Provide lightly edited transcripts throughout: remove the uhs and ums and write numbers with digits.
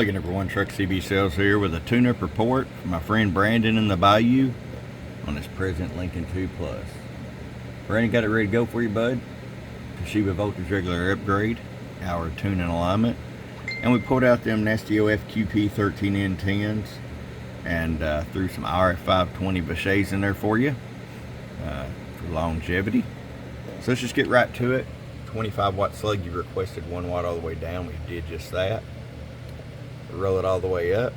Again, everyone, Truck CB Sales here with a tune-up report from my friend Brandon in the Bayou on his present Lincoln 2 Plus. Brandon got it ready to go for you, bud. Toshiba voltage regulator upgrade, our tune and alignment, and we pulled out them Nestio FQP 13N10s and threw some RF520 Bachets in there for you for longevity. So let's just get right to it. 25 watt slug, you requested 1 watt all the way down. We did just that. Roll it all the way up.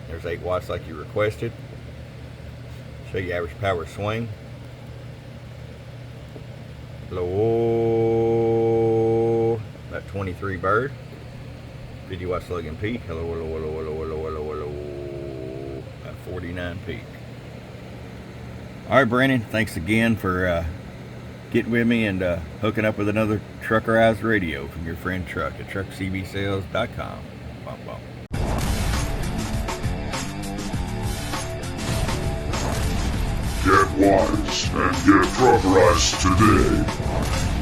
There's 8 watts like you requested. Show you average power swing. Low, about 23 bird. 50 watt slug and peak. Hello, hello, hello, hello, hello, hello, hello. About 49 peak. All right, Brandon, thanks again for getting with me and hooking up with another Truckerized radio from your friend Truck at truckcbsales.com. Bum, bum. Get wise and get truckerized today.